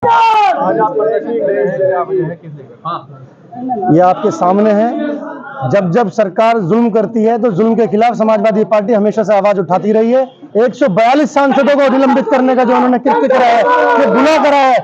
आज आप प्रदर्शन कर रहे हैं, क्या वजह है, किस लेकर? हाँ, ये आपके सामने है। जब जब सरकार जुल्म करती है तो जुल्म के खिलाफ समाजवादी पार्टी हमेशा से आवाज उठाती रही है। 142 सांसदों को निलंबित करने का जो उन्होंने कृत्य करा है, ये गुनाह करा है।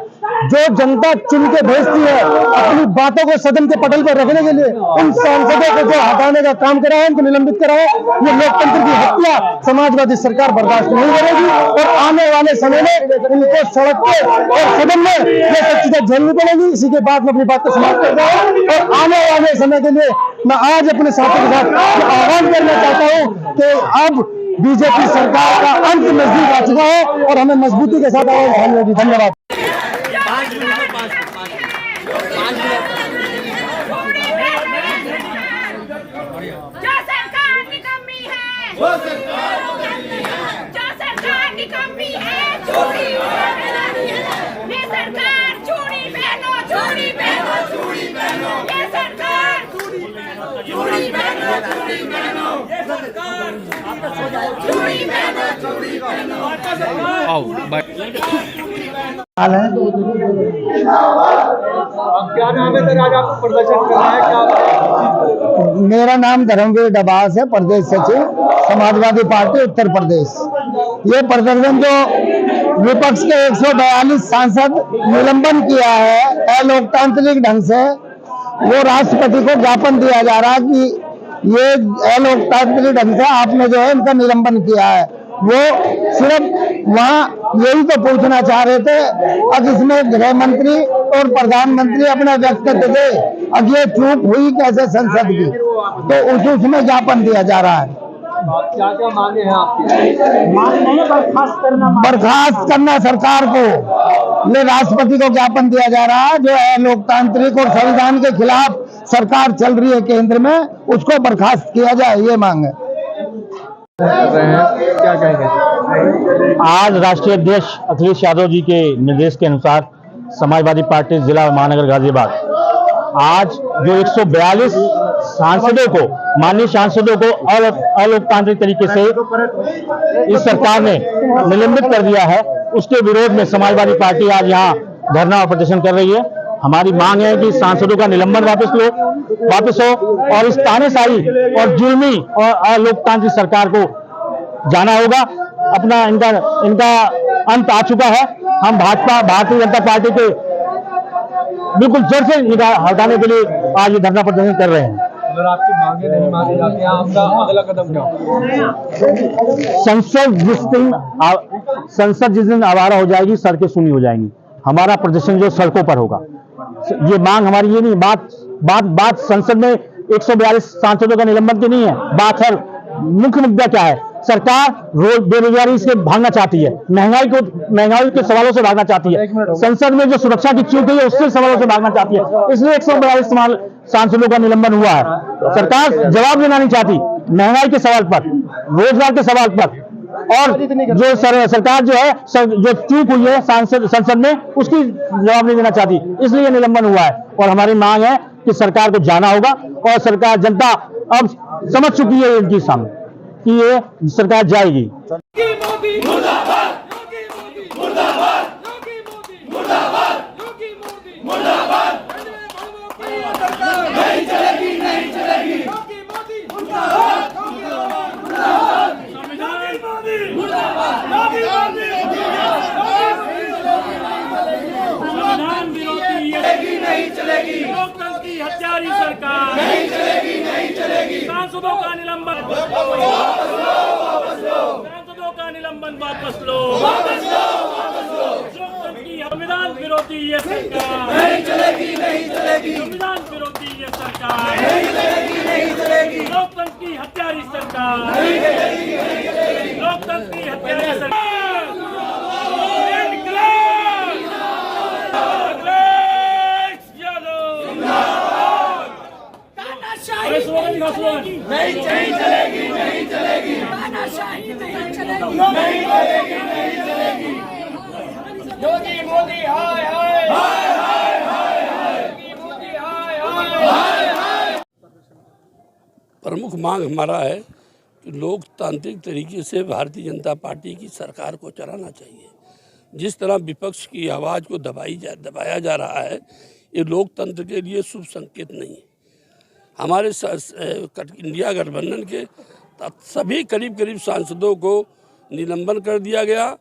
जो जनता चुन के भेजती है अपनी बातों को सदन के पटल पर रखने के लिए, उन सांसदों को जो हटाने का काम करा है, उनको निलंबित करा है। ये लोकतंत्र की हत्या समाजवादी सरकार बर्दाश्त नहीं करेगी और आने वाले समय में इनको सड़क पे और सदन में ये सच्ची झेलनी पड़ेगी। इसी के बाद मैं अपनी बात को समाप्त करता हूँ और आने वाले समय के लिए मैं आज अपने साथियों के साथ आह्वान करना चाहता हूँ कि अब बीजेपी सरकार का अंत नजदीक आ चुका है और हमें मजबूती के साथ आवाज उठानी होगी। धन्यवाद। जो सरकार निकम्मी है, वो सरकार जो सरकार निकम्मी है, चूड़ी ये सरकार चूड़ी पहनो, चूड़ी पहनो, चूड़ी पहनो, ये सरकार चूड़ी पहनो, चूड़ी पहनो, चूड़ी पहनो, ये सरकार चूड़ी पहनो, चूड़ी पहनो। क्या नाम है सर? आज आप प्रदर्शन कर रहे हैं, क्या? मेरा नाम धर्मवीर डबास है, प्रदेश सचिव समाजवादी पार्टी उत्तर प्रदेश। ये प्रदर्शन जो विपक्ष के 142 सांसद निलंबन किया है अलोकतांत्रिक ढंग से, वो राष्ट्रपति को ज्ञापन दिया जा रहा है कि ये अलोकतांत्रिक ढंग से आपने जो है इनका निलंबन किया है। वो सिर्फ वहाँ यही तो पूछना चाह रहे थे, अब इसमें गृह मंत्री और प्रधानमंत्री अपना वक्तव्य दे, अब ये चूक हुई कैसे संसद की, तो उसमें ज्ञापन दिया जा रहा है। क्या क्या मांगे हैं आपकी? मांग नहीं है, बर्खास्त करना सरकार को, ये राष्ट्रपति को ज्ञापन दिया जा रहा है। जो है लोकतांत्रिक और संविधान के खिलाफ सरकार चल रही है केंद्र में, उसको बर्खास्त किया जाए, ये मांग है। क्या कहेंगे? आज राष्ट्रीय अध्यक्ष अखिलेश यादव जी के निर्देश के अनुसार समाजवादी पार्टी जिला महानगर गाजियाबाद आज जो 142 सांसदों को, माननीय सांसदों को अलोकतांत्रिक तरीके से इस सरकार ने निलंबित कर दिया है, उसके विरोध में समाजवादी पार्टी आज यहाँ धरना और प्रदर्शन कर रही है। हमारी मांग है कि सांसदों का निलंबन वापस हो और इस तानाशाही और जुल्मी और अलोकतांत्रिक सरकार को जाना होगा। अपना इनका अंत आ चुका है। हम भारतीय जनता पार्टी के बिल्कुल जड़ से हटाने के लिए आज ये धरना प्रदर्शन कर रहे हैं। अगर आपकी मांगे नहीं मानी जाती है, आपका अगला कदम क्या होगा? संसद जिस दिन आवारा हो जाएगी, सड़कें सूनी हो जाएंगी, हमारा प्रदर्शन जो सड़कों पर होगा। ये मांग हमारी ये नहीं, बात संसद में 142 सांसदों का निलंबन की नहीं है। बात है मुख्य मुद्दा क्या है? सरकार बेरोजगारी से भागना चाहती है, महंगाई के सवालों से भागना चाहती है, संसद में जो सुरक्षा की चूक हुई है उससे सवालों से भागना चाहती है। इसलिए 142 सांसदों का निलंबन हुआ है। सरकार जवाब देना नहीं चाहती महंगाई के सवाल पर, रोजगार के सवाल पर, और जो सरकार जो है जो चूक हुई है संसद में, उसकी जवाब नहीं देना चाहती, इसलिए निलंबन हुआ है। और हमारी मांग है कि सरकार को जाना होगा और सरकार, जनता अब समझ चुकी है इनकी सामने कि ये सरकार जाएगी। नहीं चलेगी, लोकतंत्र की हत्यारी सरकार नहीं चलेगी, नहीं चलेगी। सांसदों का निलंबन वापस लो, वापस लो, सांसदों का निलंबन वापस लो, वापस लो, वापस लो। लोकतंत्र की संविधान विरोधी ये सरकार नहीं चलेगी, नहीं चलेगी। संविधान विरोधी ये सरकार नहीं चलेगी, नहीं चलेगी। लोकतंत्र की हत्यारी सरकार नहीं चलेगी, नहीं चलेगी। लोकतंत्र की हत्यारी सरकार नहीं चलेगी, नहीं चलेगी, तानाशाही नहीं चलेगी, नहीं चलेगी, नहीं चलेगी। योगी मोदी हाय हाय हाय हाय हाय हाय, योगी मोदी हाय हाय हाय हाय। प्रमुख मांग हमारा है कि लोकतांत्रिक तरीके से भारतीय जनता पार्टी की सरकार को चलाना चाहिए। जिस तरह विपक्ष की आवाज़ को दबाया जा रहा है, ये लोकतंत्र के लिए शुभ संकेत नहीं है। हमारे इंडिया गठबंधन के सभी करीब सांसदों को निलंबन कर दिया गया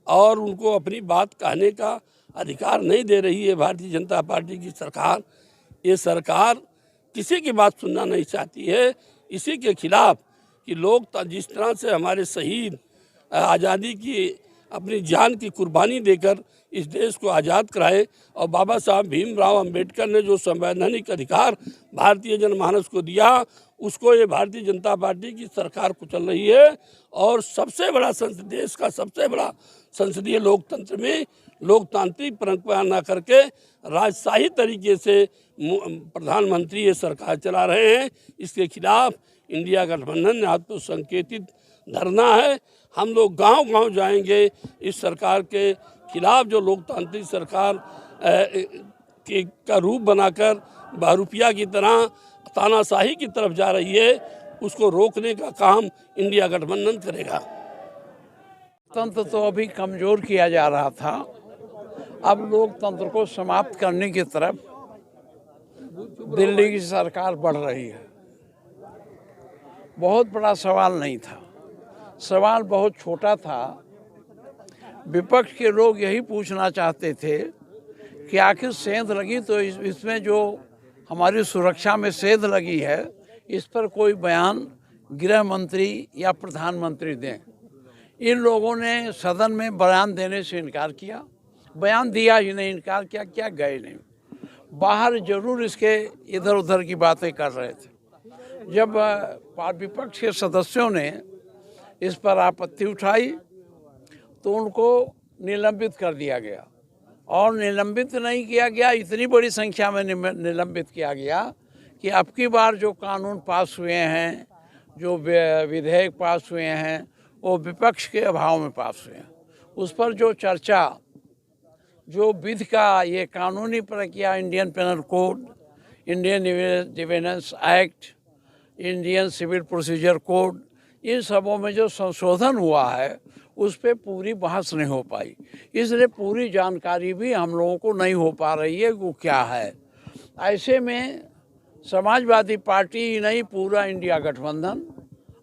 और उनको अपनी बात कहने का अधिकार नहीं दे रही है भारतीय जनता पार्टी की सरकार। ये सरकार किसी की बात सुनना नहीं चाहती है। इसी के खिलाफ कि लोग जिस तरह से हमारे शहीद आज़ादी की अपनी जान की कुर्बानी देकर इस देश को आज़ाद कराए और बाबा साहब भीमराव अंबेडकर ने जो संवैधानिक अधिकार भारतीय जनमानस को दिया, उसको ये भारतीय जनता पार्टी की सरकार कुचल रही है। और सबसे बड़ा देश का सबसे बड़ा संसदीय लोकतंत्र में लोकतांत्रिक परंपरा न करके राजशाही तरीके से प्रधानमंत्री ये सरकार चला रहे हैं। इसके खिलाफ इंडिया गठबंधन ने आज तो संकेतित धरना है। हम लोग गांव-गांव जाएंगे इस सरकार के खिलाफ जो लोकतांत्रिक सरकार का रूप बनाकर बहरूपिया की तरह तानाशाही की तरफ जा रही है, उसको रोकने का काम इंडिया गठबंधन करेगा। तंत्र तो अभी कमज़ोर किया जा रहा था, अब लोकतंत्र को समाप्त करने की तरफ दिल्ली की सरकार बढ़ रही है। बहुत बड़ा सवाल नहीं था, सवाल बहुत छोटा था। विपक्ष के लोग यही पूछना चाहते थे कि आखिर सेंध लगी तो इसमें जो हमारी सुरक्षा में सेंध लगी है, इस पर कोई बयान गृह मंत्री या प्रधानमंत्री दें। इन लोगों ने सदन में बयान देने से इनकार किया, बयान दिया ही नहीं, इनकार किया, क्या गए नहीं। बाहर जरूर इसके इधर उधर की बातें कर रहे थे। जब विपक्ष के सदस्यों ने इस पर आपत्ति उठाई तो उनको निलंबित कर दिया गया। और निलंबित नहीं किया गया, इतनी बड़ी संख्या में निलंबित किया गया कि अब की बार जो कानून पास हुए हैं, जो विधेयक पास हुए हैं, वो विपक्ष के अभाव में पास हुए हैं। उस पर जो चर्चा, जो विधि का ये कानूनी प्रक्रिया, Indian Penal Code, Indian Defence Act, Indian Civil Procedure Code, इन सबों में जो संशोधन हुआ है उस पर पूरी बहस नहीं हो पाई। इसलिए पूरी जानकारी भी हम लोगों को नहीं हो पा रही है वो क्या है। ऐसे में समाजवादी पार्टी ही नहीं, पूरा इंडिया गठबंधन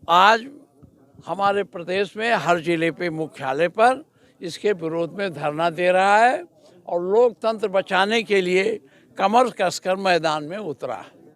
आज हमारे प्रदेश में हर जिले पे मुख्यालय पर इसके विरोध में धरना दे रहा है और लोकतंत्र बचाने के लिए कमर कसकर मैदान में उतरा है।